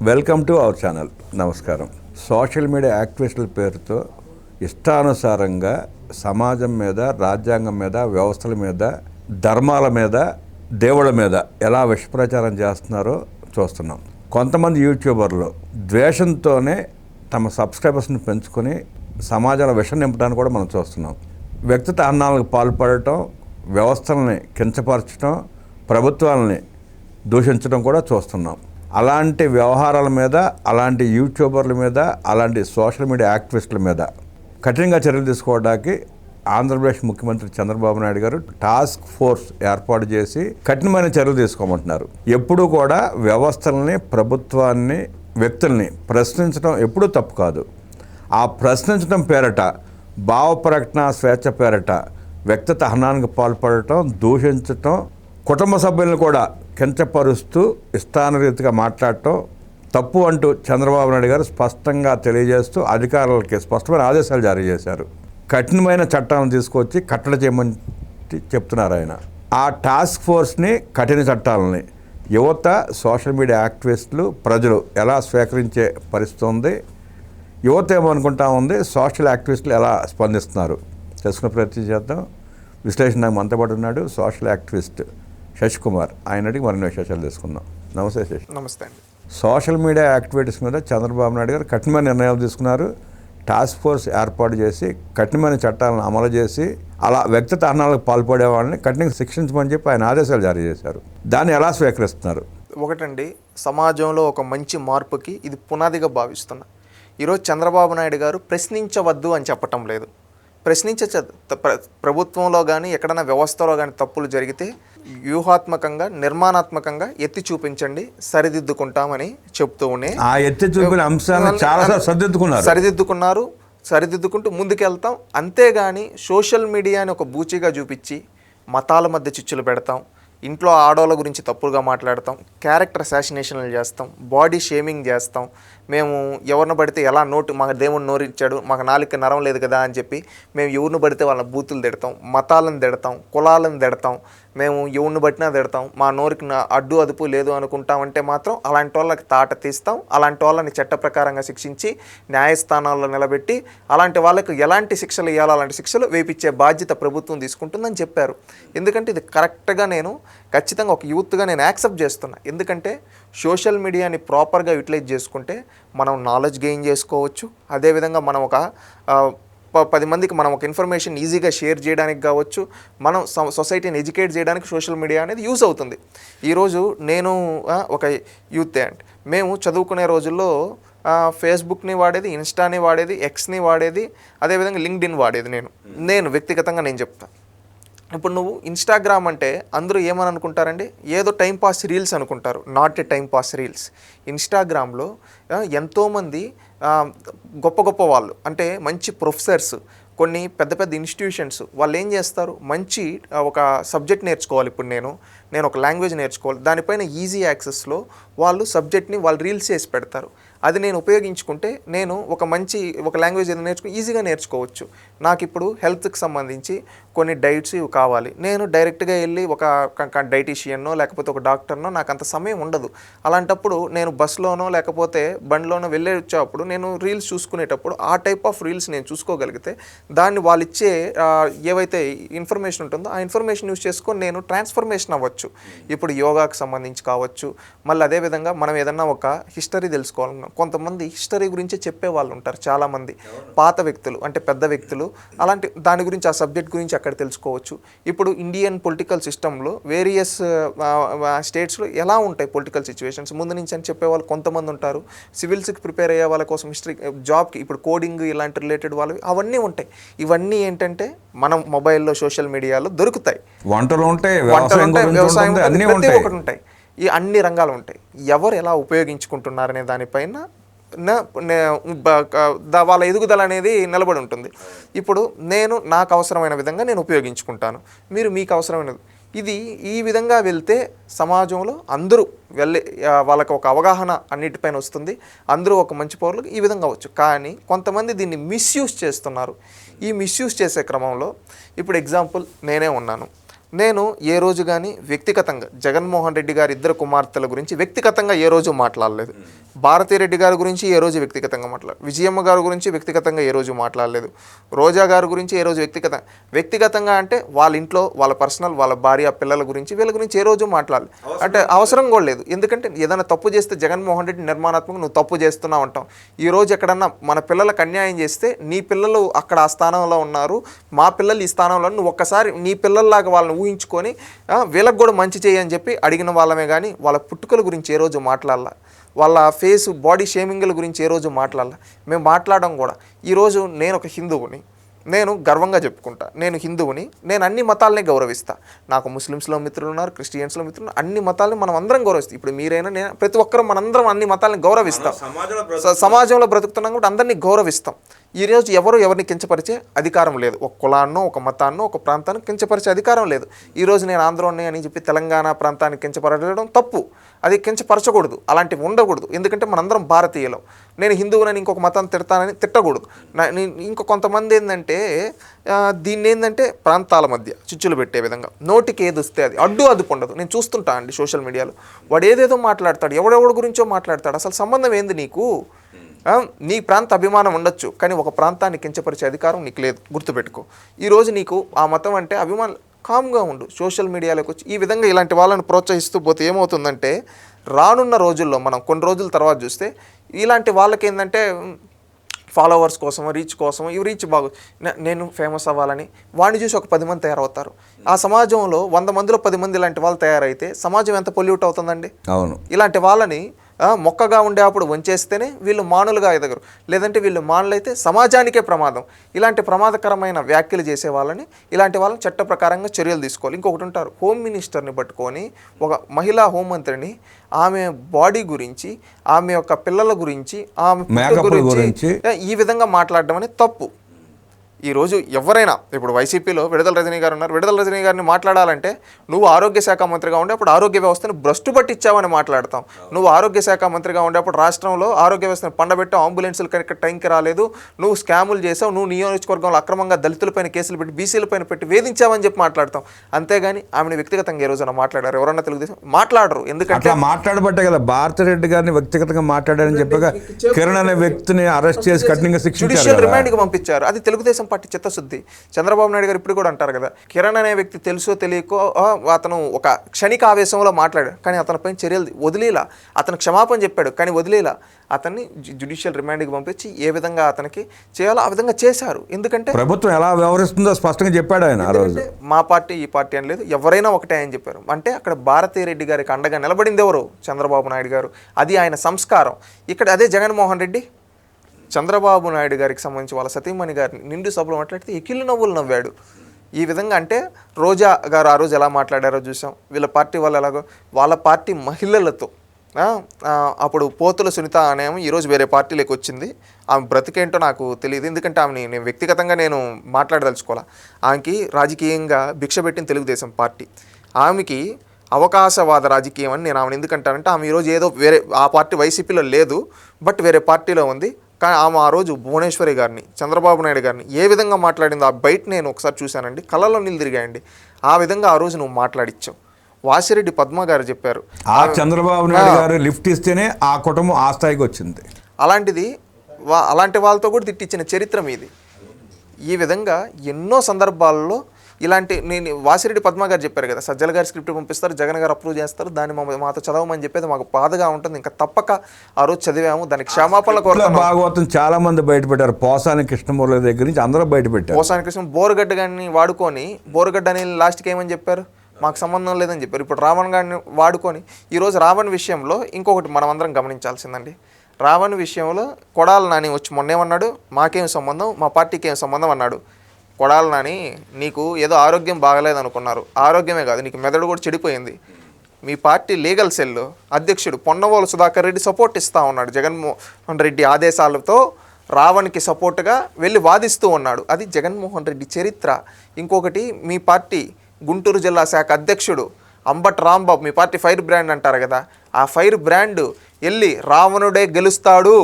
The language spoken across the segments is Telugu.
Welcome to our channel. నమస్కారం. సోషల్ మీడియా యాక్టివిస్టుల పేరుతో ఇష్టానుసారంగా సమాజం మీద, రాజ్యాంగం మీద, వ్యవస్థల మీద, ధర్మాల మీద, దేవుళ్ళ మీద ఎలా విషప్రచారం చేస్తున్నారో చూస్తున్నాం. కొంతమంది యూట్యూబర్లు ద్వేషంతోనే తమ సబ్స్క్రైబర్స్ని పెంచుకొని సమాజంలో విషం నింపడానికి కూడా మనం చూస్తున్నాం. వ్యక్తిగత అన్నాలకు పాల్పడటం, వ్యవస్థలని కించపరచడం, ప్రభుత్వాలని దూషించడం కూడా చూస్తున్నాం. అలాంటి వ్యవహారాల మీద, అలాంటి యూట్యూబర్ల మీద, అలాంటి సోషల్ మీడియా యాక్టివిస్టుల మీద కఠినంగా చర్యలు తీసుకోవడానికి ఆంధ్రప్రదేశ్ ముఖ్యమంత్రి చంద్రబాబు నాయుడు గారు టాస్క్ ఫోర్స్ ఏర్పాటు చేసి కఠినమైన చర్యలు తీసుకోమంటున్నారు. ఎప్పుడూ కూడా వ్యవస్థలని, ప్రభుత్వాన్ని, వ్యక్తుల్ని ప్రశ్నించడం ఎప్పుడూ తప్పు కాదు. ఆ ప్రశ్నించడం పేరట, భావ ప్రకటన స్వేచ్ఛ పేరట వ్యక్తిగత హనానికి పాల్పడటం, దూషించటం, కుటుంబ సభ్యులను కూడా కించపరుస్తూ ఇష్టానురీతిగా మాట్లాడటం తప్పు అంటూ చంద్రబాబు నాయుడు గారు స్పష్టంగా తెలియజేస్తూ అధికారులకి స్పష్టమైన ఆదేశాలు జారీ చేశారు. కఠినమైన చట్టాలను తీసుకొచ్చి కట్టడి చేయమని చెప్తున్నారు ఆయన. ఆ టాస్క్ ఫోర్స్ని, కఠిన చట్టాలని యువత, సోషల్ మీడియా యాక్టివిస్టులు, ప్రజలు ఎలా స్వీకరించే పరిస్థితి ఉంది, యువత ఏమనుకుంటా ఉంది, సోషల్ యాక్టివిస్టులు ఎలా స్పందిస్తున్నారు తెలుసుకునే ప్రయత్నం చేద్దాం. విశ్లేషణ నాకు మనతో పాటు ఉన్నాడు సోషల్ యాక్టివిస్ట్ శశికుమార్. ఆయన అడిగి మరిన్ని విశేషాలు తెలుసుకుందాం. నమస్తే శశి. నమస్తే అండి. సోషల్ మీడియా యాక్టివిటీస్ మీద చంద్రబాబు నాయుడు గారు కఠినమైన నిర్ణయాలు తీసుకున్నారు. టాస్క్ ఫోర్స్ ఏర్పాటు చేసి కఠినమైన చట్టాలను అమలు చేసి అలా వ్యక్తిగత అన్నాలకు పాల్పడే వాళ్ళని కఠినంగా శిక్షించమని చెప్పి ఆయన ఆదేశాలు జారీ చేశారు. దాన్ని ఎలా స్వీకరిస్తున్నారు? ఒకటండి, సమాజంలో ఒక మంచి మార్పుకి ఇది పునాదిగా భావిస్తున్నా. ఈరోజు చంద్రబాబు నాయుడు గారు ప్రశ్నించవద్దు అని చెప్పటం లేదు. ప్రభుత్వంలో కానీ ఎక్కడైనా వ్యవస్థలో కానీ తప్పులు జరిగితే వ్యూహాత్మకంగా, నిర్మాణాత్మకంగా ఎత్తి చూపించండి, సరిదిద్దుకుంటామని చెప్తూనే ఆ ఎత్తి చూపిన అంశాలను చాలా సరిదిద్దుకుంటూ ముందుకెళ్తాం. అంతేగాని సోషల్ మీడియాని ఒక బూచిగా చూపించి మతాల మధ్య చిచ్చులు పెడతాం, ఇంట్లో ఆడవాళ్ళ గురించి తప్పులుగా మాట్లాడతాం, క్యారెక్టర్ అసాసినేషన్లు చేస్తాం, బాడీ షేమింగ్ చేస్తాం. మేము ఎవరిని పడితే ఎలా మాకు దేవుడు నోరిచ్చాడు, మాకు నాలుక నరం లేదు కదా అని చెప్పి మేము ఎవరిని పడితే వాళ్ళ బూతులు తిడతాం, మతాలను తిడతాం, కులాలను తిడతాం, మేము ఎవరిని పట్టినా తిడతాం, మా నోరికి అడ్డు అదుపు లేదు అనుకుంటామంటే మాత్రం అలాంటి వాళ్ళకి తాట తీస్తాం. అలాంటి వాళ్ళని చట్ట ప్రకారంగా శిక్షించి న్యాయస్థానాల్లో నిలబెట్టి అలాంటి వాళ్ళకి ఎలాంటి శిక్షలు ఇవ్వాలో అలాంటి శిక్షలు వేపించే బాధ్యత ప్రభుత్వం తీసుకుంటుందని చెప్పారు. ఎందుకంటే ఇది కరెక్ట్గా నేను ఖచ్చితంగా ఒక యూత్గా నేను యాక్సెప్ట్ చేస్తున్నా. ఎందుకంటే సోషల్ మీడియాని ప్రాపర్గా యూటిలైజ్ చేసుకుంటే మనం నాలెడ్జ్ గెయిన్ చేసుకోవచ్చు. అదేవిధంగా మనం ఒక 10 మందికి మనం ఒక ఇన్ఫర్మేషన్ ఈజీగా షేర్ చేయడానికి కావచ్చు, మనం సొసైటీని ఎడ్యుకేట్ చేయడానికి సోషల్ మీడియా అనేది యూజ్ అవుతుంది. ఈరోజు నేను ఒక యూతే అండి, మేము చదువుకునే రోజుల్లో ఫేస్బుక్ని వాడేది, ఇన్స్టాని వాడేది, ఎక్స్ని వాడేది, అదేవిధంగా లింక్డ్ఇన్ వాడేది. నేను వ్యక్తిగతంగా నేను చెప్తాను. ఇప్పుడు నువ్వు ఇన్స్టాగ్రామ్ అంటే అందరూ ఏమని అనుకుంటారండి, ఏదో టైంపాస్ రీల్స్ అనుకుంటారు. Not a timepass reels. ఇన్స్టాగ్రామ్లో ఎంతోమంది గొప్ప గొప్ప వాళ్ళు, అంటే మంచి ప్రొఫెసర్స్, కొన్ని పెద్ద పెద్ద ఇన్స్టిట్యూషన్స్ వాళ్ళు ఏం చేస్తారు, మంచి ఒక సబ్జెక్ట్ నేర్చుకోవాలి. ఇప్పుడు నేను ఒక లాంగ్వేజ్ నేర్చుకోవాలి, దానిపైన ఈజీ యాక్సెస్లో వాళ్ళు సబ్జెక్ట్ని వాళ్ళు రీల్స్ చేసి పెడతారు. అది నేను ఉపయోగించుకుంటే నేను ఒక లాంగ్వేజ్ ఏదైనా ఈజీగా నేర్చుకోవచ్చు. నాకు ఇప్పుడు హెల్త్కి సంబంధించి కొన్ని డైట్స్ ఇవి కావాలి, నేను డైరెక్ట్గా వెళ్ళి ఒక డైటీషియన్నో లేకపోతే ఒక డాక్టర్నో నాకు అంత సమయం ఉండదు. అలాంటప్పుడు నేను బస్లోనో లేకపోతే బండిలోనో వెళ్ళే వచ్చేటప్పుడు నేను రీల్స్ చూసుకునేటప్పుడు ఆ టైప్ ఆఫ్ రీల్స్ నేను చూసుకోగలిగితే దాన్ని వాళ్ళు ఇచ్చే ఏవైతే ఇన్ఫర్మేషన్ ఉంటుందో ఆ ఇన్ఫర్మేషన్ యూజ్ చేసుకొని నేను ట్రాన్స్ఫర్మేషన్ అవ్వచ్చు. ఇప్పుడు యోగాకి సంబంధించి కావచ్చు, మళ్ళీ అదేవిధంగా మనం ఏదన్నా ఒక హిస్టరీ తెలుసుకోవాలన్నా కొంతమంది హిస్టరీ గురించి చెప్పే వాళ్ళు ఉంటారు. చాలామంది పాత వ్యక్తులు, అంటే పెద్ద వ్యక్తులు, అలాంటి దాని గురించి ఆ సబ్జెక్ట్ గురించి అక్కడ తెలుసుకోవచ్చు. ఇప్పుడు ఇండియన్ పొలిటికల్ సిస్టంలో వేరియస్ స్టేట్స్లో ఎలా ఉంటాయి పొలిటికల్ సిచ్యువేషన్స్ ముందు నుంచి అని చెప్పేవాళ్ళు కొంతమంది ఉంటారు. సివిల్స్కి ప్రిపేర్ అయ్యే వాళ్ళ కోసం హిస్టరీ, జాబ్కి ఇప్పుడు కోడింగ్ ఇలాంటి రిలేటెడ్ వాళ్ళవి అవన్నీ ఉంటాయి. ఇవన్నీ ఏంటంటే మనం మొబైల్లో, సోషల్ మీడియాలో దొరుకుతాయి. వంటలు ఉంటాయి, వ్యవసాయం ప్రతి ఒక్కటి ఉంటాయి. ఈ అన్ని రంగాలు ఉంటాయి. ఎవరు ఎలా ఉపయోగించుకుంటున్నారనే దానిపైన వాళ్ళ ఎదుగుదల అనేది నిలబడి ఉంటుంది. ఇప్పుడు నాకు అవసరమైన విధంగా నేను ఉపయోగించుకుంటాను, మీరు మీకు అవసరమైన ఇది ఈ విధంగా వెళ్తే సమాజంలో అందరూ వాళ్ళకి ఒక అవగాహన అన్నిటిపైన వస్తుంది. అందరూ ఒక మంచి పౌరులకు ఈ విధంగా అవ్వచ్చు. కానీ కొంతమంది దీన్ని మిస్యూజ్ చేస్తున్నారు. ఈ మిస్యూజ్ చేసే క్రమంలో ఇప్పుడు ఎగ్జాంపుల్ నేనే ఉన్నాను. నేను ఏ రోజు కానీ వ్యక్తిగతంగా జగన్మోహన్ రెడ్డి గారి ఇద్దరు కుమార్తెల గురించి వ్యక్తిగతంగా ఏ రోజు మాట్లాడలేదు. భారతిరెడ్డి గారి గురించి ఏ రోజు వ్యక్తిగతంగా మాట్లాడలేదు. విజయమ్మ గారి గురించి వ్యక్తిగతంగా ఏ రోజు మాట్లాడలేదు. రోజా గారి గురించి ఏ రోజు వ్యక్తిగతంగా అంటే వాళ్ళ ఇంట్లో వాళ్ళ పర్సనల్ వాళ్ళ భార్య పిల్లల గురించి వీళ్ళ గురించి ఏ రోజు మాట్లాడలేదు. అంటే అవసరం కూడా లేదు. ఎందుకంటే ఏదైనా తప్పు చేస్తే జగన్మోహన్ రెడ్డి నిర్మాణాత్మకంగా నువ్వు తప్పు చేస్తున్నావు అంటాం. ఈరోజు ఎక్కడన్నా మన పిల్లలకు అన్యాయం చేస్తే నీ పిల్లలు అక్కడ ఆ స్థానంలో ఉన్నారు, మా పిల్లలు ఈ స్థానంలో, నువ్వు ఒక్కసారి నీ పిల్లల్లాగా వాళ్ళని ఊహించుకొని వీళ్ళకి కూడా మంచి చేయని చెప్పి అడిగిన వాళ్ళమే కానీ వాళ్ళ పుట్టుకల గురించి ఏ రోజు మాట్లాడాల, వాళ్ళ ఫేస్ బాడీ షేమింగ్ల గురించి ఏ రోజు మాట్లాడాల. మేము మాట్లాడడం కూడా ఈరోజు నేను ఒక హిందువుని, నేను గర్వంగా చెప్పుకుంటా నేను హిందువుని, నేను అన్ని మతాలని గౌరవిస్తా. నాకు ముస్లిమ్స్లో మిత్రులు ఉన్నారు, క్రిస్టియన్స్లో మిత్రులు, అన్ని మతాలని మనం అందరం గౌరవిస్తాం. ఇప్పుడు మీరైనా నేను ప్రతి ఒక్కరూ మనందరం అన్ని మతాలని గౌరవిస్తాం. సమాజంలో బ్రతుకుతున్నాం కాబట్టి అందరినీ గౌరవిస్తాం. ఈరోజు ఎవరిని కించపరిచే అధికారం లేదు. ఒక కులాన్నో ఒక మతాన్నో ఒక ప్రాంతాన్ని కించపరిచే అధికారం లేదు. ఈరోజు నేను ఆంధ్రోని అని చెప్పి తెలంగాణ ప్రాంతాన్ని కించపరచడం తప్పు. అది కించపరచకూడదు, అలాంటివి ఉండకూడదు. ఎందుకంటే మనందరం భారతీయులం. నేను హిందువునని ఇంకొక మతాన్ని తిడతానని తిట్టకూడదు. ఇంకో కొంతమంది ఏంటంటే దీన్ని ఏంటంటే ప్రాంతాల మధ్య చిచ్చులు పెట్టే విధంగా నోటికి ఏది వస్తే అది అదుపు ఉండదు. నేను చూస్తుంటా అండి సోషల్ మీడియాలో, వాడు ఏదేదో మాట్లాడతాడు, ఎవడెవడి గురించో మాట్లాడతాడు. అసలు సంబంధం ఏంది నీకు? నీ ప్రాంత అభిమానం ఉండొచ్చు, కానీ ఒక ప్రాంతాన్ని కించపరిచే అధికారం నీకు లేదు, గుర్తుపెట్టుకో. ఈరోజు నీకు ఆ మతం అంటే అభిమానం, కామ్గా ఉండు. సోషల్ మీడియాలోకి వచ్చి ఈ విధంగా ఇలాంటి వాళ్ళని ప్రోత్సహిస్తూ పోతే ఏమవుతుందంటే రానున్న రోజుల్లో మనం కొన్ని రోజుల తర్వాత చూస్తే ఇలాంటి వాళ్ళకి ఏంటంటే ఫాలోవర్స్ కోసమో రీచ్ కోసమో ఇవి రీచ్ నేను ఫేమస్ అవ్వాలని వాడిని చూసి ఒక 10 మంది తయారవుతారు. ఆ సమాజంలో 100 మందిలో 10 మంది ఇలాంటి వాళ్ళు తయారైతే సమాజం ఎంత పొల్యూట్ అవుతుందండి? అవును. ఇలాంటి వాళ్ళని మొక్కగా ఉండేప్పుడు వంచేస్తేనే వీళ్ళు మానులుగా ఎదగరు, లేదంటే వీళ్ళు మానులైతే సమాజానికే ప్రమాదం. ఇలాంటి ప్రమాదకరమైన వ్యాఖ్యలు చేసే ఇలాంటి వాళ్ళని చట్ట ప్రకారంగా చర్యలు తీసుకోవాలి. ఇంకొకటి ఉంటారు, హోమ్ మినిస్టర్ని పట్టుకొని ఒక మహిళా హోంమంత్రిని ఆమె బాడీ గురించి, ఆమె యొక్క పిల్లల గురించి, ఆమె గురించి ఈ విధంగా మాట్లాడడం అనేది తప్పు. ఈరోజు ఎవరైనా ఇప్పుడు వైసీపీలో విడుదల రజనీ గారు ఉన్నారు. విడుదల రజనీ గారిని మాట్లాడాలంటే నువ్వు ఆరోగ్య శాఖ మంత్రిగా ఉండే అప్పుడు ఆరోగ్య వ్యవస్థను భ్రష్టు పట్టించావని మాట్లాడతాం. నువ్వు ఆరోగ్య శాఖ మంత్రిగా ఉండేప్పుడు రాష్ట్రంలో ఆరోగ్య వ్యవస్థను పండబెట్టావు, అంబులెన్సులు కనుక టైంకి రాలేదు, నువ్వు స్కాములు చేసావు, నువ్వు నియోజకవర్గంలో అక్రమంగా దళితులపైన కేసులు పెట్టి బీసీలపైన పెట్టి వేధించావని చెప్పి మాట్లాడతాం. అంతేగాని ఆమెను వ్యక్తిగతంగా ఏ రోజున మాట్లాడారు? ఎవరన్నా తెలుగుదేశం మాట్లాడరు. ఎందుకంటే మాట్లాడబట్టే కదా భారతిరెడ్డి గారిని వ్యక్తిగతంగా మాట్లాడారని చెప్పగా కిరణ్ అనే వ్యక్తిని అరెస్ట్ చేసి కఠినంగా శిక్షించారు, జ్యుడిషియల్ రిమాండ్కి పంపించారు. అది తెలుగుదేశం పార్టీ చిత్తశుద్ధి. చంద్రబాబు నాయుడు గారు ఇప్పుడు కూడా అంటారు కదా, కిరణ్ అనే వ్యక్తి తెలుసో తెలియకో అతను ఒక క్షణిక ఆవేశంలో మాట్లాడాడు, కానీ అతనిపై చర్యలు వదిలేలా, అతను క్షమాపణ చెప్పాడు కానీ వదిలేలా, అతన్ని జ్యుడిషియల్ రిమాండ్కి పంపించి ఏ విధంగా అతనికి చేయాలో ఆ విధంగా చేశారు. ఎందుకంటే ప్రభుత్వం ఎలా వ్యవహరిస్తుందో స్పష్టంగా చెప్పాడు ఆయన. ఆ రోజు మా పార్టీ ఈ పార్టీ అని లేదు, ఎవరైనా ఒకటే అని చెప్పారు. అంటే అక్కడ భారతిరెడ్డి గారికి అండగా నిలబడింది ఎవరు? చంద్రబాబు నాయుడు గారు. అది ఆయన సంస్కారం. ఇక్కడ అదే జగన్మోహన్ రెడ్డి చంద్రబాబు నాయుడు గారికి సంబంధించి వాళ్ళ సతీమణి గారిని నిండు సభలో మాట్లాడితే ఎకిళ్ళు నవ్వులు నవ్వాడు. ఈ విధంగా అంటే రోజా గారు ఆ రోజు ఎలా మాట్లాడారో చూసాం. వీళ్ళ పార్టీ వాళ్ళు ఎలాగో వాళ్ళ పార్టీ మహిళలతో అప్పుడు పోతుల సునీత అనేమో ఈరోజు వేరే పార్టీలోకి వచ్చింది. ఆమె బ్రతికేంటో నాకు తెలియదు, ఎందుకంటే ఆమెని నేను వ్యక్తిగతంగా నేను మాట్లాడదలుచుకోవాలా. ఆమెకి రాజకీయంగా భిక్ష పెట్టిన తెలుగుదేశం పార్టీ. ఆమెకి అవకాశవాద రాజకీయం అని నేను ఆమెను ఎందుకంటానంటే ఆమె ఈరోజు ఏదో వేరే ఆ పార్టీ వైసీపీలో లేదు, బట్ వేరే పార్టీలో ఉంది. కానీ ఆమె ఆ రోజు భువనేశ్వరి గారిని, చంద్రబాబు నాయుడు గారిని ఏ విధంగా మాట్లాడిందో ఆ బయట నేను ఒకసారి చూశానండి, కళ్ళలో నీళ్ళు తిరిగాయండి. ఆ విధంగా ఆ రోజు నువ్వు మాట్లాడిచ్చావు. వాసిరెడ్డి పద్మ గారు చెప్పారు, ఆ చంద్రబాబు నాయుడు గారు లిఫ్ట్ ఇస్తేనే ఆ కుటుంబం ఆ స్థాయికి వచ్చింది. అలాంటిది అలాంటి వాళ్ళతో కూడా తిట్టించిన చరిత్ర మీది. ఈ విధంగా ఎన్నో సందర్భాల్లో ఇలాంటి నేను వాసిరెడ్డి పద్మ గారు చెప్పారు కదా, సజ్జల గారి స్క్రిప్ట్ పంపిస్తారు, జగన్ గారు అప్రూవ్ చేస్తారు, దాన్ని మాతో చదవమని చెప్పేది మాకు బాధగా ఉంటుంది. ఇంకా తప్పక ఆ రోజు చదివాము, దానికి క్షమాపణల కోరుతున్నాము. భాగవతం చాలా మంది బయటపెట్టారు, పోసాని కృష్ణమూర్తి దగ్గర నుంచి అందరూ బయటపెట్టారు. పోసాని కృష్ణ బోరుగడ్డ గారిని వాడుకొని, బోరుగడ్డ అని లాస్ట్కి ఏమని చెప్పారు, మాకు సంబంధం లేదని చెప్పారు. ఇప్పుడు రావణ్ గారిని వాడుకొని ఈరోజు రావణ్ విషయంలో ఇంకొకటి మనం అందరం గమనించాల్సిందండి. రావణ్ విషయంలో కొడాలి నాని వచ్చి మొన్నేమన్నాడు, మాకేం సంబంధం, మా పార్టీకి ఏం సంబంధం అన్నాడు. కొడాలి నాని, నీకు ఏదో ఆరోగ్యం బాగలేదు అనుకున్నారు, ఆరోగ్యమే కాదు నీకు మెదడు కూడా చెడిపోయింది. మీ పార్టీ లీగల్ సెల్ అధ్యక్షుడు పొన్నవోలు సుధాకర్ రెడ్డి సపోర్ట్ ఇస్తూ ఉన్నాడు. జగన్మోహన్ రెడ్డి ఆదేశాలతో రావణ్కి సపోర్ట్గా వెళ్ళి వాదిస్తూ ఉన్నాడు. అది జగన్మోహన్ రెడ్డి చరిత్ర. ఇంకొకటి, మీ పార్టీ గుంటూరు జిల్లా శాఖ అధ్యక్షుడు అంబట్ రాంబాబు, మీ పార్టీ ఫైర్ బ్రాండ్ అంటారు కదా, ఆ ఫైర్ బ్రాండ్ వెళ్ళి రావణుడే గెలుస్తాడు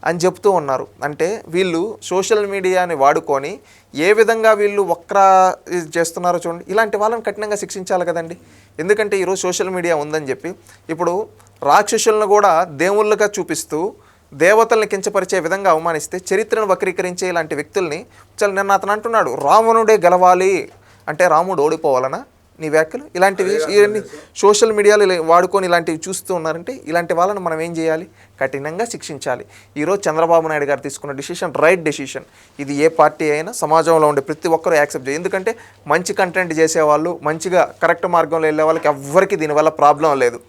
అని చెప్తూ ఉన్నారు. అంటే వీళ్ళు సోషల్ మీడియాని వాడుకొని ఏ విధంగా వీళ్ళు ఇది చేస్తున్నారో చూడండి. ఇలాంటి వాళ్ళని కఠినంగా శిక్షించాలి కదండి. ఎందుకంటే ఈరోజు సోషల్ మీడియా ఉందని చెప్పి ఇప్పుడు రాక్షసులను కూడా దేవుళ్ళుగా చూపిస్తూ దేవతల్ని కించపరిచే విధంగా అవమానిస్తే, చరిత్రను వక్రీకరించే ఇలాంటి వ్యక్తుల్ని నిన్న అతను అంటున్నాడు రావణుడే గెలవాలి అంటే రాముడు ఓడిపోవాలనా? నీ వ్యాఖ్యలు ఇలాంటివి ఇవన్నీ సోషల్ మీడియాలో వాడుకొని ఇలాంటివి చూస్తూ ఉన్నారంటే ఇలాంటి వాళ్ళని మనం ఏం చేయాలి? కఠినంగా శిక్షించాలి. ఈరోజు చంద్రబాబు నాయుడు గారు తీసుకున్న డిసిషన్ రైట్ డెసిషన్. ఇది ఏ పార్టీ అయినా సమాజంలో ఉండే ప్రతి ఒక్కరూ యాక్సెప్ట్ చేయాలి. ఎందుకంటే మంచి కంటెంట్ చేసేవాళ్ళు, మంచిగా కరెక్ట్ మార్గంలో వెళ్ళే వాళ్ళకి ఎవ్వరికి దీనివల్ల ప్రాబ్లం లేదు.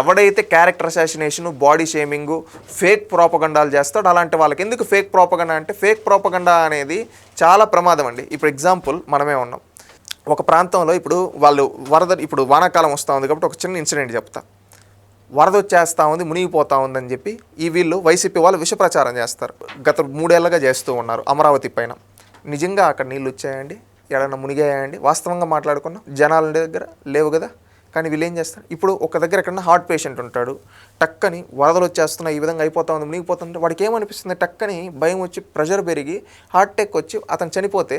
ఎవడైతే క్యారెక్టర్ అసాసినేషను, బాడీ షేమింగు, ఫేక్ ప్రోపగండాలు చేస్తాడో అలాంటి వాళ్ళకి. ఎందుకు ఫేక్ ప్రోపగండా అంటే ఫేక్ ప్రోపగండా అనేది చాలా ప్రమాదం అండి. ఇప్పుడు ఎగ్జాంపుల్ మనమే ఉన్నాం ఒక ప్రాంతంలో, ఇప్పుడు వాళ్ళు ఇప్పుడు వానాకాలం వస్తూ ఉంది కాబట్టి ఒక చిన్న ఇన్సిడెంట్ చెప్తా. వరద వచ్చేస్తూ ఉంది, మునిగిపోతూ ఉందని చెప్పి వీళ్ళు వైసీపీ వాళ్ళు విష ప్రచారం చేస్తారు. గత 3 ఏళ్ళగా చేస్తూ ఉన్నారు అమరావతి పైన. నిజంగా అక్కడ నీళ్ళు వచ్చాయండి? ఎక్కడన్నా మునిగాయండి? వాస్తవంగా మాట్లాడుకున్నాం, జనాల దగ్గర లేవు కదా. కానీ వీళ్ళు ఏం చేస్తారు? ఇప్పుడు ఒక దగ్గర ఎక్కడన్నా హార్ట్ పేషెంట్ ఉంటాడు, టక్కని వరదలు వచ్చేస్తున్నాయి, ఈ విధంగా అయిపోతా ఉంది, మునిగిపోతుంటే వాడికి ఏమనిపిస్తుంది? టక్కని భయం వచ్చి ప్రెషర్ పెరిగి హార్ట్ అటాక్ వచ్చి అతను చనిపోతే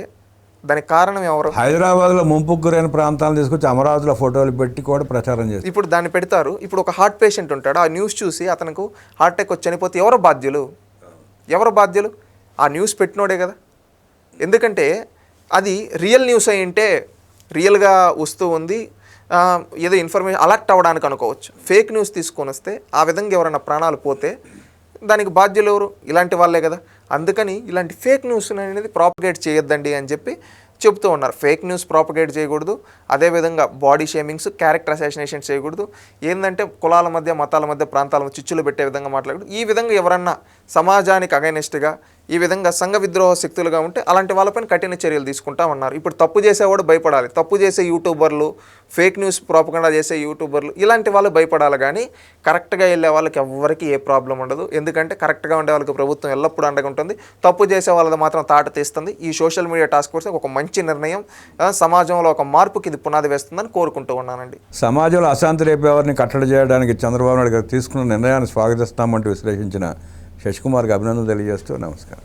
దానికి కారణం ఎవరు? హైదరాబాద్లో ముంపుకు గురైన ప్రాంతాలను తీసుకొచ్చి అమరావతిలో ఫోటోలు పెట్టి కూడా ప్రచారం చేస్తారు. ఇప్పుడు దాన్ని పెడతారు. ఇప్పుడు ఒక హార్ట్ పేషెంట్ ఉంటాడు, ఆ న్యూస్ చూసి అతనికి హార్ట్ అటాక్ వచ్చి చనిపోతే ఎవరు బాధ్యులు? ఆ న్యూస్ పెట్టినోడే కదా. ఎందుకంటే అది రియల్ న్యూస్ అయి ఉంటే రియల్గా వస్తూ ఉంది, ఏదో ఇన్ఫర్మేషన్ అలర్ట్ అవ్వడానికి అనుకోవచ్చు. ఫేక్ న్యూస్ తీసుకొని వస్తే ఆ విధంగా ఎవరైనా ప్రాణాలు పోతే దానికి బాధ్యులు ఎవరు? ఇలాంటి వాళ్ళే కదా. అందుకని ఇలాంటి ఫేక్ న్యూస్ అనేది ప్రాపగేట్ చేయొద్దండి అని చెప్పి చెప్తూ ఉన్నారు. ఫేక్ న్యూస్ ప్రాపగేట్ చేయకూడదు, అదేవిధంగా బాడీ షేమింగ్స్, క్యారెక్టర్ అసాసినేషన్ చేయకూడదు. ఏంటంటే కులాల మధ్య, మతాల మధ్య, ప్రాంతాల మధ్య చిచ్చులు పెట్టే విధంగా మాట్లాడకూడదు. ఈ విధంగా ఎవరన్నా సమాజానికి అగైనెస్ట్గా ఈ విధంగా సంఘ విద్రోహ శక్తులుగా ఉంటే అలాంటి వాళ్ళపైన కఠిన చర్యలు తీసుకుంటా ఉన్నారు. ఇప్పుడు తప్పు చేసేవాడు భయపడాలి. తప్పు చేసే యూట్యూబర్లు, ఫేక్ న్యూస్ ప్రాపగండా చేసే యూట్యూబర్లు, ఇలాంటి వాళ్ళు భయపడాలి. కానీ కరెక్ట్గా వెళ్ళే వాళ్ళకి ఎవ్వరికి ఏ ప్రాబ్లం ఉండదు. ఎందుకంటే కరెక్ట్గా ఉండే వాళ్ళకి ప్రభుత్వం ఎల్లప్పుడూ అండగా ఉంటుంది. తప్పు చేసే వాళ్ళది మాత్రం తాట తీస్తుంది. ఈ సోషల్ మీడియా టాస్క్ ఫోర్స్ ఒక మంచి నిర్ణయం, సమాజంలో ఒక మార్పుకి ఇది పునాది వేస్తుందని కోరుకుంటూ ఉన్నానండి. సమాజంలో అశాంతి రేపేవారిని కట్టడి చేయడానికి చంద్రబాబు నాయుడు గారు తీసుకున్న నిర్ణయాన్ని స్వాగతిస్తామంటూ విశ్లేషించిన శశికుమార్కి అభినందనలు తెలియజేస్తూ నమస్కారం.